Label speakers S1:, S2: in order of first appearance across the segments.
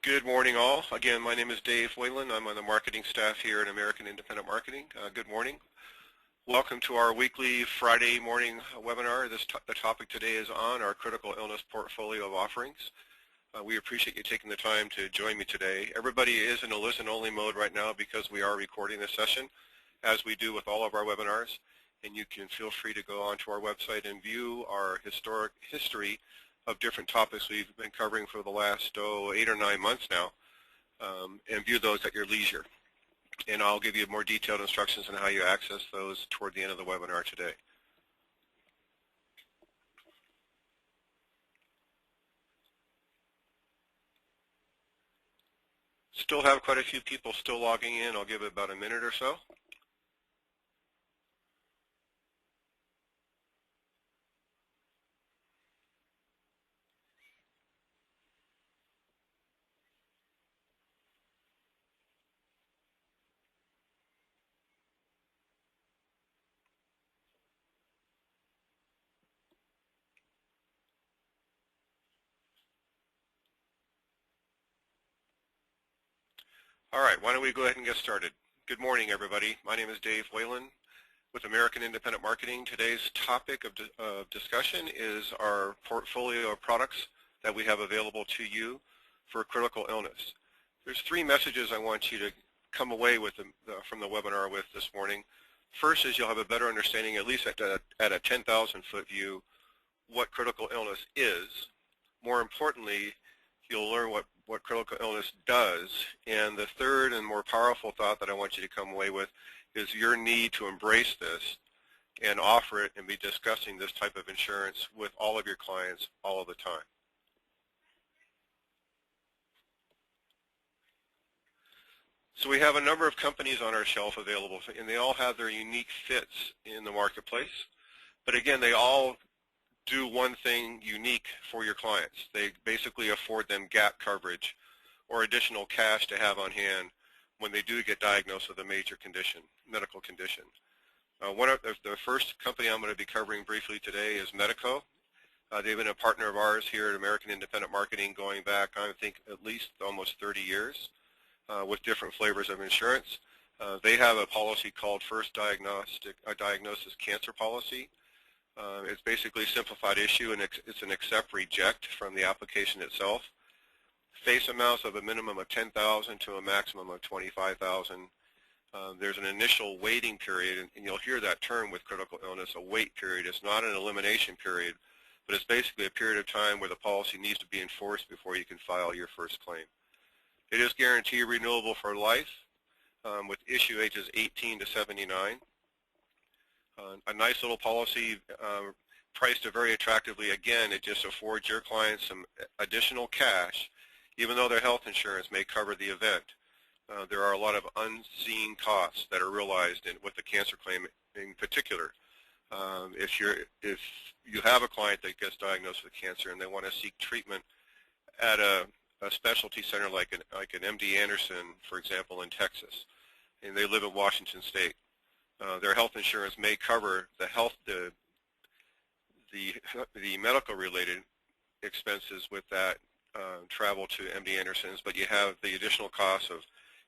S1: Good morning, all. Again, my name is Dave Whalen. I'm on the marketing staff here at American Independent Marketing. Good morning. Welcome to our weekly Friday morning webinar. The topic today is on our critical illness portfolio of offerings. We appreciate you taking the time to join me today. Everybody is in a listen-only mode right now because we are recording this session, as we do with all of our webinars. And you can feel free to go onto our website and view our historic history of different topics we've been covering for the last 8 or 9 months now, and view those at your leisure. And I'll give you more detailed instructions on how you access those toward the end of the webinar today. Still have quite a few people still logging in. I'll give it about a minute or so. All right, why don't we go ahead and get started. Good morning, everybody. My name is Dave Whalen with American Independent Marketing. Today's topic of discussion is our portfolio of products that we have available to you for critical illness. There's 3 messages I want you to come away with from the webinar with this morning. First is you'll have a better understanding, at least at a 10,000-foot view, what critical illness is. More importantly, you'll learn what critical illness does. And the third and more powerful thought that I want you to come away with is your need to embrace this and offer it and be discussing this type of insurance with all of your clients all of the time. So we have a number of companies on our shelf available, and they all have their unique fits in the marketplace. But again, they all do one thing unique for your clients. They basically afford them gap coverage or additional cash to have on hand when they do get diagnosed with a major condition, medical condition. The first company I'm going to be covering briefly today is Medico. They've been a partner of ours here at American Independent Marketing going back, I think, at least almost 30 years with different flavors of insurance. They have a policy called First Diagnosis Cancer Policy. It's basically a simplified issue, and it's an accept-reject from the application itself. Face amounts of a minimum of $10,000 to a maximum of $25,000. There's an initial waiting period, and you'll hear that term with critical illness, a wait period. It's not an elimination period, but it's basically a period of time where the policy needs to be enforced before you can file your first claim. It is guaranteed renewable for life with issue ages 18 to 79. A nice little policy priced very attractively. Again, it just affords your clients some additional cash, even though their health insurance may cover the event. There are a lot of unseen costs that are realized with the cancer claim in particular. If you have a client that gets diagnosed with cancer and they want to seek treatment at a specialty center like an MD Anderson, for example, in Texas, and they live in Washington State, their health insurance may cover the medical-related expenses with that travel to MD Anderson's, but you have the additional costs of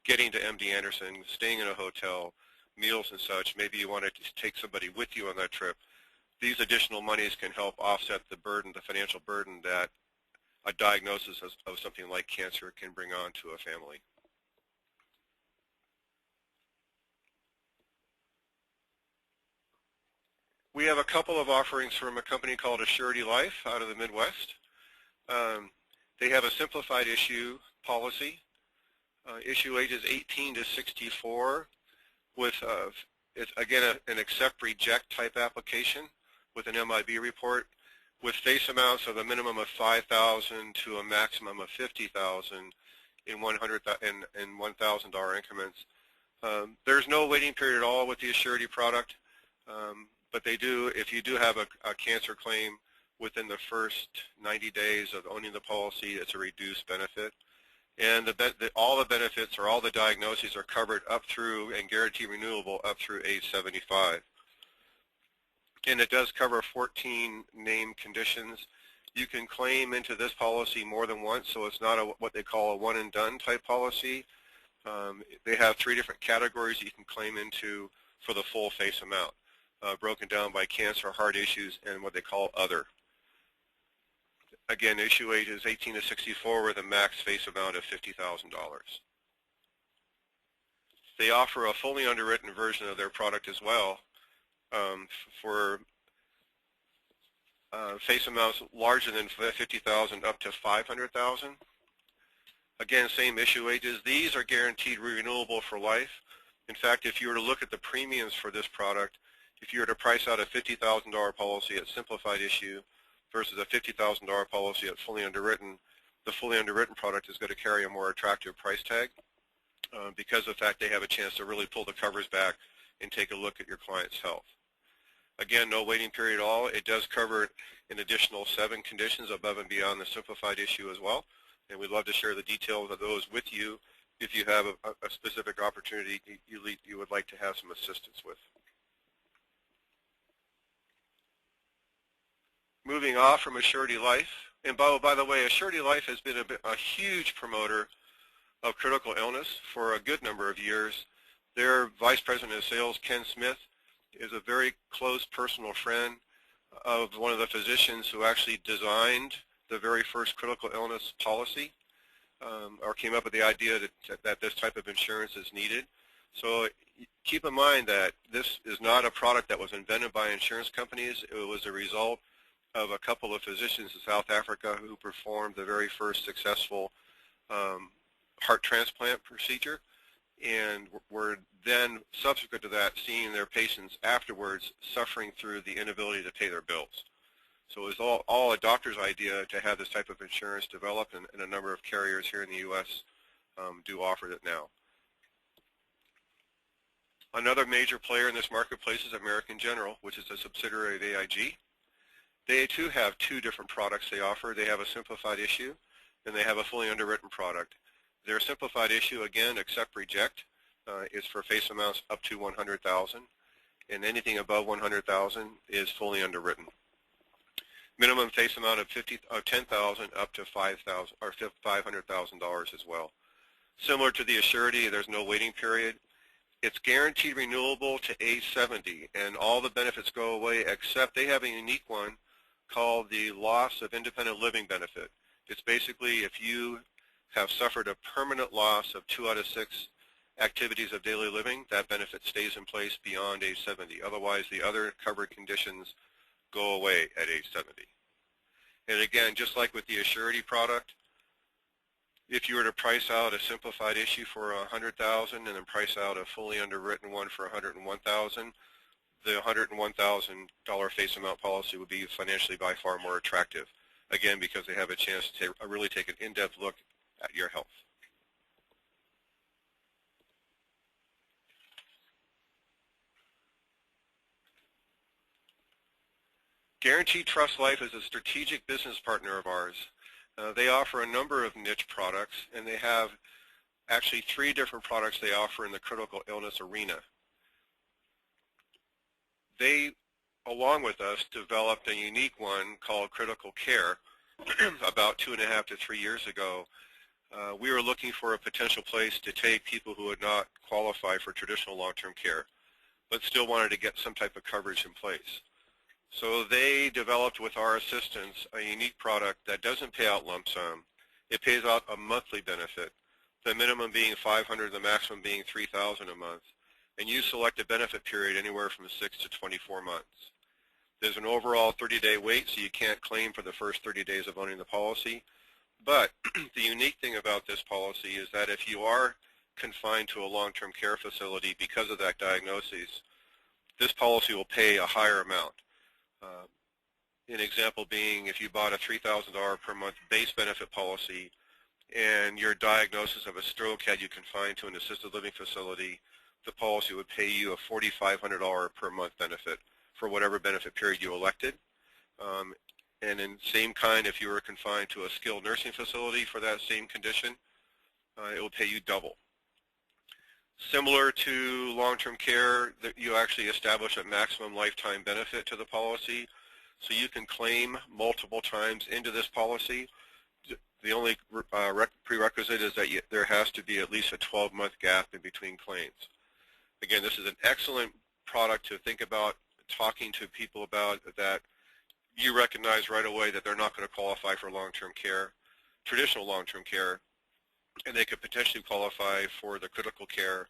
S1: getting to MD Anderson, staying in a hotel, meals and such. Maybe you want to take somebody with you on that trip. These additional monies can help offset the burden, the financial burden that a diagnosis of something like cancer can bring on to a family. We have a couple of offerings from a company called Assurity Life out of the Midwest. They have a simplified issue policy, issue ages 18 to 64, with it's again an accept-reject type application with an MIB report, with face amounts of a minimum of $5,000 to a maximum of $50,000 in $1,000 increments. There's no waiting period at all with the Assurity product. But they do, if you do have a cancer claim within the first 90 days of owning the policy, it's a reduced benefit. And all the benefits or all the diagnoses are covered up through and guaranteed renewable up through age 75. And it does cover 14 named conditions. You can claim into this policy more than once, so it's not what they call a one-and-done type policy. They have 3 different categories you can claim into for the full face amount, broken down by cancer, heart issues, and what they call other. Again, issue age is 18 to 64 with a max face amount of $50,000. They offer a fully underwritten version of their product as well for face amounts larger than 50,000 up to 500,000. Again, same issue ages. These are guaranteed renewable for life. In fact, if you were to look at the premiums for this product, if you were to price out a $50,000 policy at simplified issue versus a $50,000 policy at fully underwritten, the fully underwritten product is going to carry a more attractive price tag because of the fact they have a chance to really pull the covers back and take a look at your client's health. Again, no waiting period at all. It does cover an additional 7 conditions above and beyond the simplified issue as well, and we'd love to share the details of those with you if you have a specific opportunity you would like to have some assistance with. Moving off from Assurity Life, and by the way, Assurity Life has been a huge promoter of critical illness for a good number of years. Their Vice President of Sales, Ken Smith, is a very close personal friend of one of the physicians who actually designed the very first critical illness policy or came up with the idea that this type of insurance is needed. So keep in mind that this is not a product that was invented by insurance companies. It was a result of a couple of physicians in South Africa who performed the very first successful heart transplant procedure, and were then, subsequent to that, seeing their patients afterwards suffering through the inability to pay their bills. So it was all a doctor's idea to have this type of insurance developed, and a number of carriers here in the U.S. Do offer it now. Another major player in this marketplace is American General, which is a subsidiary of AIG. They too have 2 different products they offer. They have a simplified issue, and they have a fully underwritten product. Their simplified issue, again, accept reject, is for face amounts up to 100,000, and anything above 100,000 is fully underwritten. Minimum face amount of 10,000 up to 5,000 or $500,000 as well. Similar to the Assurity, there's no waiting period. It's guaranteed renewable to age 70, and all the benefits go away except they have a unique one called the loss of independent living benefit. It's basically if you have suffered a permanent loss of 2 out of 6 activities of daily living, that benefit stays in place beyond age 70. Otherwise, the other covered conditions go away at age 70. And again, just like with the Assurity product, if you were to price out a simplified issue for 100,000 and then price out a fully underwritten one for 101,000, the $101,000 face amount policy would be financially by far more attractive. Again, because they have a chance to really take an in-depth look at your health. Guaranteed Trust Life is a strategic business partner of ours. They offer a number of niche products, and they have actually 3 different products they offer in the critical illness arena. They, along with us, developed a unique one called Critical Care about 2.5 to 3 years ago. We were looking for a potential place to take people who would not qualify for traditional long-term care, but still wanted to get some type of coverage in place. So they developed, with our assistance, a unique product that doesn't pay out lump sum. It pays out a monthly benefit, the minimum being $500, the maximum being $3,000 a month. And you select a benefit period anywhere from 6 to 24 months. There's an overall 30-day wait, so you can't claim for the first 30 days of owning the policy. But the unique thing about this policy is that if you are confined to a long-term care facility because of that diagnosis, this policy will pay a higher amount. An example being if you bought a $3,000 per month base benefit policy and your diagnosis of a stroke had you confined to an assisted living facility, the policy would pay you a $4,500 per month benefit for whatever benefit period you elected. And in same kind, if you were confined to a skilled nursing facility for that same condition, it will pay you double. Similar to long-term care, that you actually establish a maximum lifetime benefit to the policy. so you can claim multiple times into this policy. The only prerequisite is that there has to be at least a 12-month gap in between claims. Again, this is an excellent product to think about talking to people about that you recognize right away that they're not going to qualify for long-term care, traditional long-term care, and they could potentially qualify for the critical care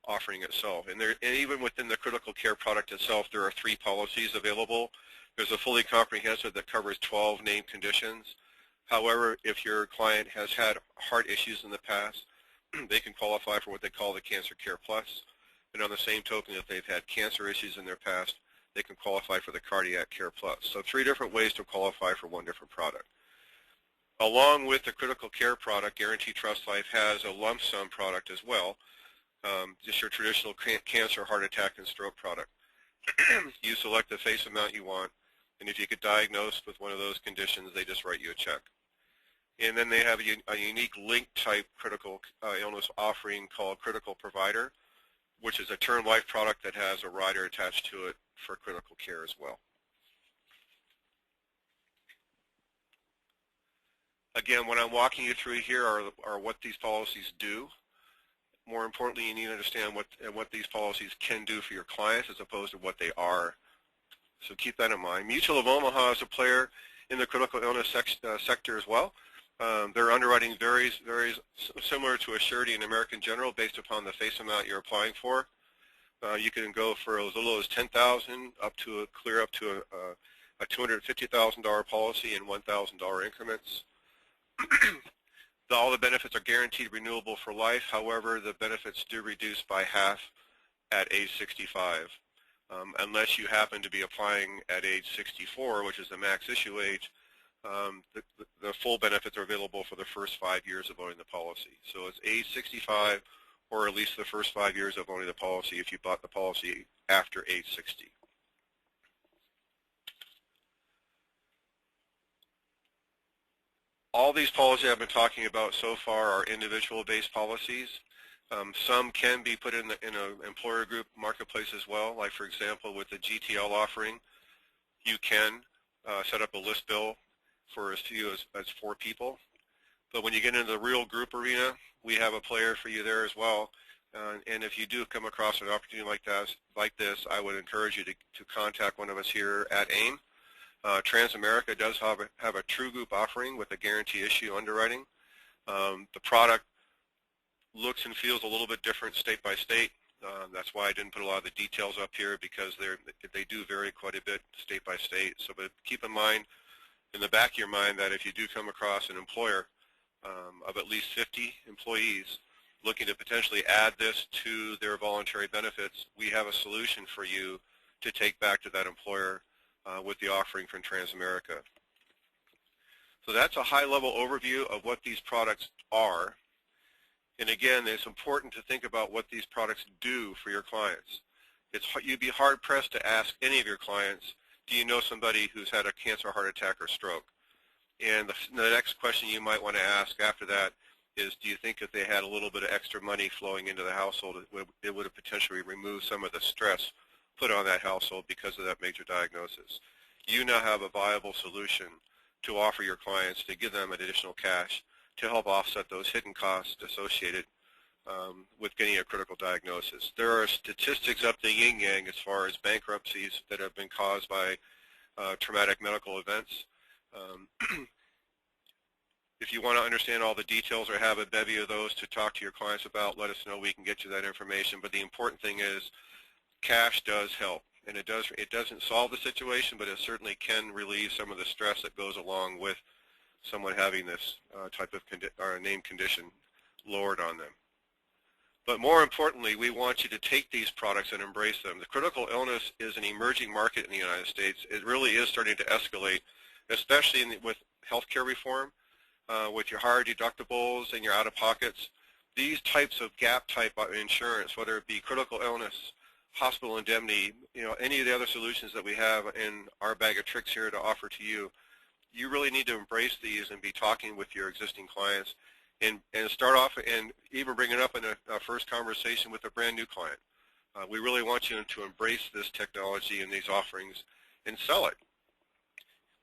S1: offering itself. And even within the critical care product itself, there are 3 policies available. There's a fully comprehensive that covers 12 named conditions. However, if your client has had heart issues in the past, they can qualify for what they call the Cancer Care Plus. And on the same token, if they've had cancer issues in their past, they can qualify for the Cardiac Care Plus. So 3 different ways to qualify for 1 different product. Along with the critical care product, Guaranteed Trust Life has a lump sum product as well, just your traditional cancer, heart attack, and stroke product. You select the face amount you want, and if you get diagnosed with one of those conditions, they just write you a check. And then they have a unique linked type critical illness offering called Critical Provider, which is a term life product that has a rider attached to it for critical care as well. Again, what I'm walking you through here are what these policies do. More importantly, you need to understand what these policies can do for your clients as opposed to what they are. So keep that in mind. Mutual of Omaha is a player in the critical illness sector as well. Their underwriting varies similar to a surety in American General based upon the face amount you're applying for. You can go for as little as $10,000 up to clear up to a $250,000 policy in $1,000 increments. All the benefits are guaranteed renewable for life. However, the benefits do reduce by half at age 65, unless you happen to be applying at age 64, which is the max issue age. The full benefits are available for the first 5 years of owning the policy. So it's age 65 or at least the first 5 years of owning the policy if you bought the policy after age 60. All these policies I've been talking about so far are individual-based policies. Some can be put in an employer group marketplace as well. Like, for example, with the GTL offering, you can set up a list bill for as few as 4 people. But when you get into the real group arena, we have a player for you there as well. And if you do come across an opportunity like this, I would encourage you to contact one of us here at AIM. Transamerica does have a true group offering with a guarantee issue underwriting. The product looks and feels a little bit different state by state. That's why I didn't put a lot of the details up here, because they do vary quite a bit state by state. So, but keep in mind, in the back of your mind, that if you do come across an employer of at least 50 employees looking to potentially add this to their voluntary benefits, we have a solution for you to take back to that employer with the offering from Transamerica. So that's a high-level overview of what these products are. And again, it's important to think about what these products do for your clients. You'd be hard-pressed to ask any of your clients, do you know somebody who's had a cancer, heart attack, or stroke? And the next question you might want to ask after that is, do you think if they had a little bit of extra money flowing into the household, it would have potentially removed some of the stress put on that household because of that major diagnosis? You now have a viable solution to offer your clients to give them additional cash to help offset those hidden costs associated with getting a critical diagnosis. There are statistics up the yin-yang as far as bankruptcies that have been caused by traumatic medical events. If you want to understand all the details or have a bevy of those to talk to your clients about, let us know. We can get you that information. But the important thing is cash does help. And it doesn't solve the situation, but it certainly can relieve some of the stress that goes along with someone having this type of named condition lowered on them. But more importantly, we want you to take these products and embrace them. The critical illness is an emerging market in the United States. It really is starting to escalate, especially with healthcare reform, with your higher deductibles and your out-of-pockets. These types of gap-type insurance, whether it be critical illness, hospital indemnity, any of the other solutions that we have in our bag of tricks here to offer to you, you really need to embrace these and be talking with your existing clients and start off and even bring it up in a first conversation with a brand new client. We really want you to embrace this technology and these offerings and sell it.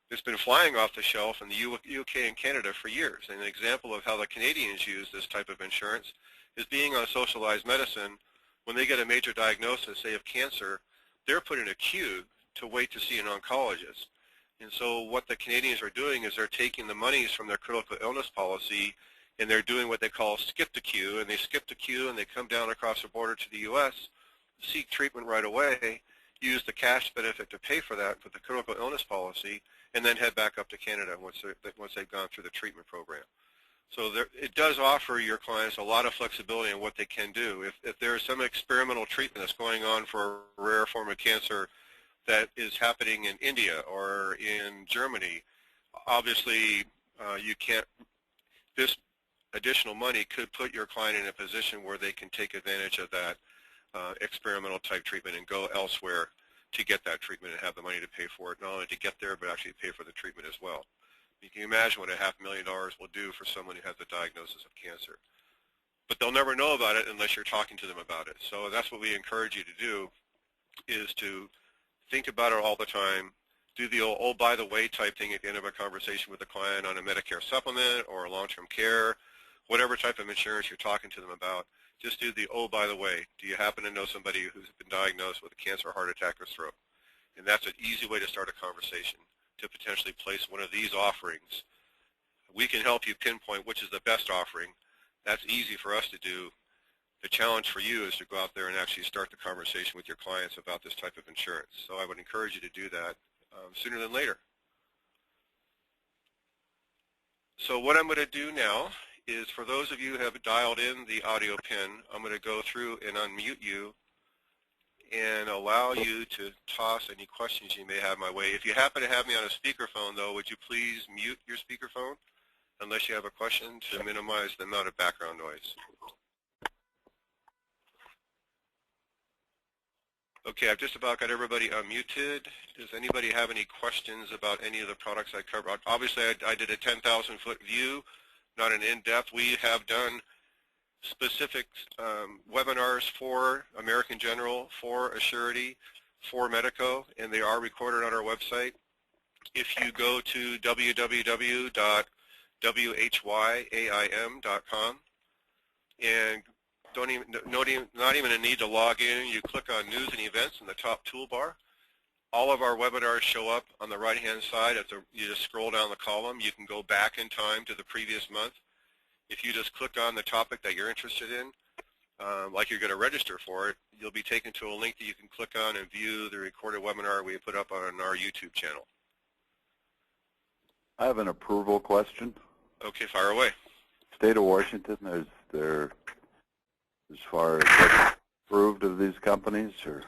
S1: It's been flying off the shelf in the UK and Canada for years. And an example of how the Canadians use this type of insurance is being on socialized medicine. When they get a major diagnosis, say of cancer, they're put in a queue to wait to see an oncologist. And so what the Canadians are doing is they're taking the monies from their critical illness policy and they're doing what they call skip the queue, and they skip the queue and they come down across the border to the U.S., seek treatment right away, use the cash benefit to pay for that with the critical illness policy, and then head back up to Canada once they've gone through the treatment program. So it does offer your clients a lot of flexibility in what they can do. If there is some experimental treatment that's going on for a rare form of cancer that is happening in India or in Germany, obviously you can't, this additional money could put your client in a position where they can take advantage of that experimental type treatment and go elsewhere to get that treatment and have the money to pay for it, not only to get there but actually pay for the treatment as well. You can imagine what $500,000 will do for someone who has a diagnosis of cancer. But they'll never know about it unless you're talking to them about it. So that's what we encourage you to do, is to think about it all the time. Do the old, oh, by the way type thing at the end of a conversation with a client on a Medicare supplement or a long-term care, whatever type of insurance you're talking to them about. Just do the, oh, by the way, do you happen to know somebody who's been diagnosed with a cancer, heart attack, or stroke? And that's an easy way to start a conversation, to potentially place one of these offerings. We can help you pinpoint which is the best offering. That's easy for us to do. The challenge for you is to go out there and actually start the conversation with your clients about this type of insurance. So I would encourage you to do that sooner than later. So what I'm going to do now is, for those of you who have dialed in the audio pin, I'm going to go through and unmute you and allow you to toss any questions you may have my way. If you happen to have me on a speakerphone, though, would you please mute your speakerphone unless you have a question, to minimize the amount of background noise. Okay, I've just about got everybody unmuted. Does anybody have any questions about any of the products I covered? Obviously, I did a 10,000-foot view, not an in-depth. We have done specific webinars for American General, for Assurity, for Medico, and they are recorded on our website. If you go to www.whyaim.com and not even a need to log in, you click on News and Events in the top toolbar. All of our webinars show up on the right-hand side. You just scroll down the column. You can go back in time to the previous month. If you just click on the topic that you're interested in, like you're going to register for it, you'll be taken to a link that you can click on and view the recorded webinar we put up on our YouTube channel.
S2: I have an approval question.
S1: Okay, fire away.
S2: State of Washington, is there, as far as what's approved of these companies, or?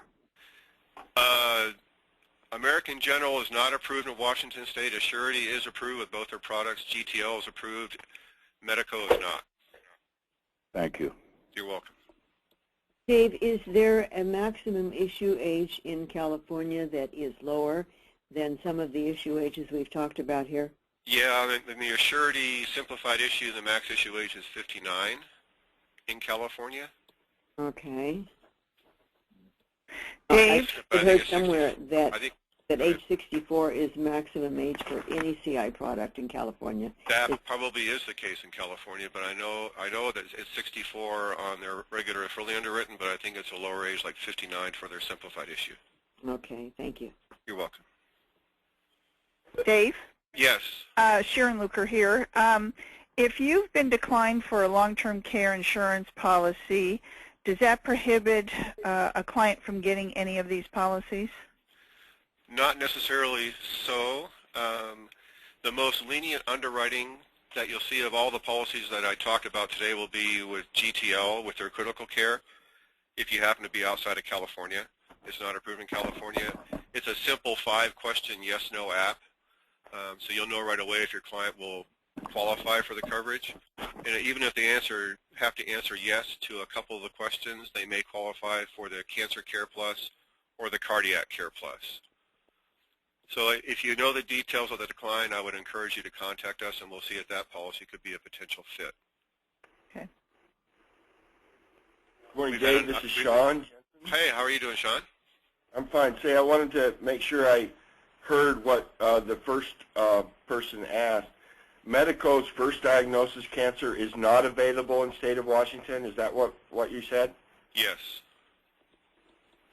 S1: American General is not approved in Washington State. Assurity is approved with both their products. GTL is approved. Medico is not.
S2: Thank you.
S1: You're welcome.
S3: Dave, is there a maximum issue age in California that is lower than some of the issue ages we've talked about here?
S1: Yeah, in the Assurity simplified issue, the max issue age is 59 in California.
S3: Okay.
S4: Dave?
S3: I heard somewhere that age 64 is maximum age for any CI product in California.
S1: That probably is the case in California, but I know that it's 64 on their regular fully underwritten, but I think it's a lower age, like 59 for their simplified issue.
S3: Okay, thank you.
S1: You're welcome.
S4: Dave?
S1: Yes.
S4: Sharon Luker here. If you've been declined for a long-term care insurance policy, does that prohibit a client from getting any of these policies?
S1: Not necessarily so. The most lenient underwriting that you'll see of all the policies that I talked about today will be with GTL, with their critical care, if you happen to be outside of California. It's not approved in California. It's a simple 5-question yes-no app, so you'll know right away if your client will qualify for the coverage. And even if they have to answer yes to a couple of the questions, they may qualify for the Cancer Care Plus or the Cardiac Care Plus. So if you know the details of the decline, I would encourage you to contact us, and we'll see if that policy could be a potential fit.
S4: Okay.
S5: Good morning, Dave. This is Sean.
S1: Hey, how are you doing, Sean?
S5: I'm fine. Say, I wanted to make sure I heard what the first person asked. Medico's first diagnosis cancer is not available in the state of Washington. Is that what you said?
S1: Yes.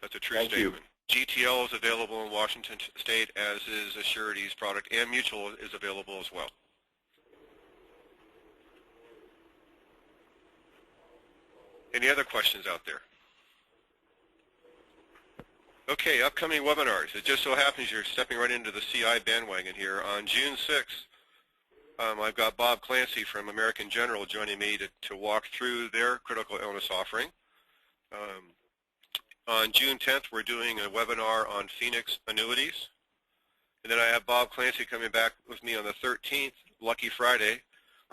S1: That's a true
S5: Thank you.
S1: statement. GTL is available in Washington State, as is Assurity's product, and Mutual is available as well. Any other questions out there? Okay, upcoming webinars. It just so happens you're stepping right into the CI bandwagon here. On June 6th, I've got Bob Clancy from American General joining me to walk through their critical illness offering. On June 10th, we're doing a webinar on Phoenix annuities. And then I have Bob Clancy coming back with me on the 13th, Lucky Friday,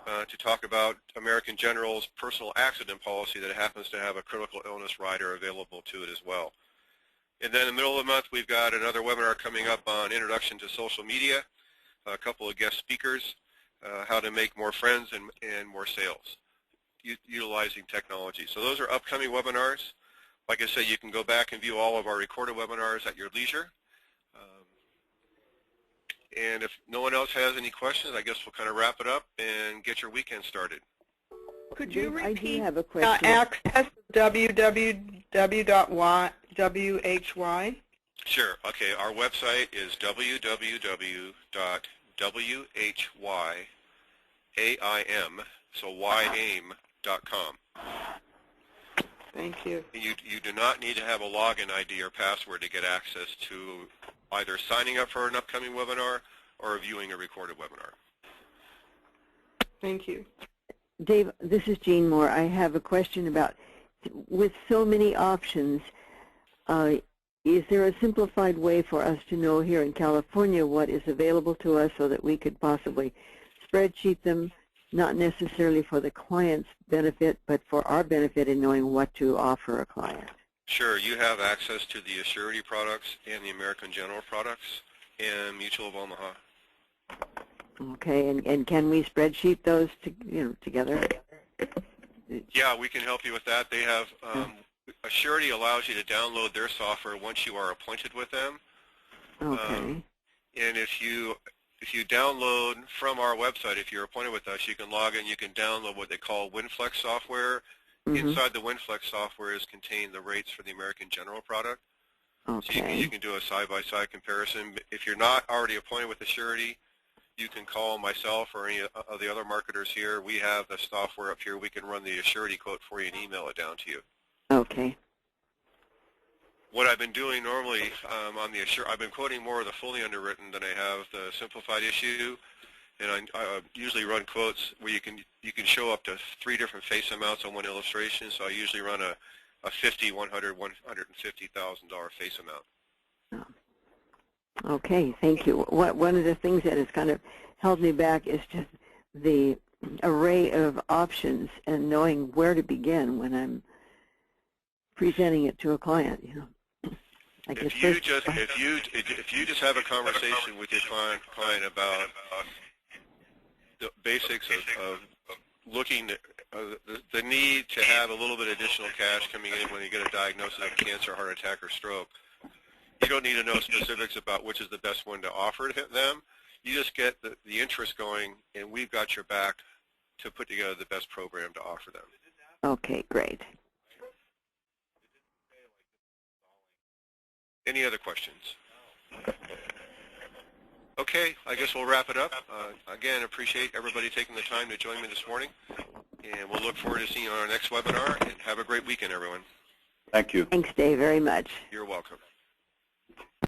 S1: to talk about American General's personal accident policy that happens to have a critical illness rider available to it as well. And then in the middle of the month, we've got another webinar coming up on introduction to social media, a couple of guest speakers, how to make more friends and more sales utilizing technology. So those are upcoming webinars. Like I said, you can go back and view all of our recorded webinars at your leisure. And if no one else has any questions, I guess we'll kind of wrap it up and get your weekend started.
S6: Could you repeat
S3: I do have a question.
S6: access www.why?
S1: Sure. Okay. Our website is www.whyAIM, so YAIM.com.
S6: Thank you.
S1: You do not need to have a login ID or password to get access to either signing up for an upcoming webinar or viewing a recorded webinar.
S6: Thank you.
S3: Dave, this is Jean Moore. I have a question about, with so many options, is there a simplified way for us to know here in California what is available to us so that we could possibly spreadsheet them, not necessarily for the client's benefit, but for our benefit in knowing what to offer a client?
S1: Sure. You have access to the Assurity products and the American General products and Mutual of Omaha.
S3: Okay, and can we spreadsheet those together?
S1: Yeah, we can help you with that. They have Assurity allows you to download their software once you are appointed with them.
S3: Okay.
S1: And if you download from our website, if you're appointed with us, you can log in. You can download what they call WinFlex software.
S3: Mm-hmm.
S1: Inside the WinFlex software is contained the rates for the American General product.
S3: Okay.
S1: So you can do a side-by-side comparison. If you're not already appointed with Assurity, you can call myself or any of the other marketers here. We have the software up here. We can run the Assurity quote for you and email it down to you.
S3: Okay.
S1: What I've been doing normally on the I've been quoting more of the fully underwritten than I have the simplified issue, and I usually run quotes where you can show up to 3 different face amounts on one illustration. So I usually run a $50,000, $100,000, $150,000 face amount.
S3: Okay, thank you. One of the things that has kind of held me back is just the array of options and knowing where to begin when I'm presenting it to a client.
S1: If you just have a conversation with your client about the basics of looking at the need to have a little bit of additional cash coming in when you get a diagnosis of cancer, heart attack, or stroke, you don't need to know specifics about which is the best one to offer to them. You just get the interest going, and we've got your back to put together the best program to offer them.
S3: Okay, great.
S1: Any other questions? Okay, I guess we'll wrap it up. Again, appreciate everybody taking the time to join me this morning, and we'll look forward to seeing you on our next webinar, and have a great weekend, everyone.
S2: Thank you.
S3: Thanks, Dave, very much.
S1: You're welcome.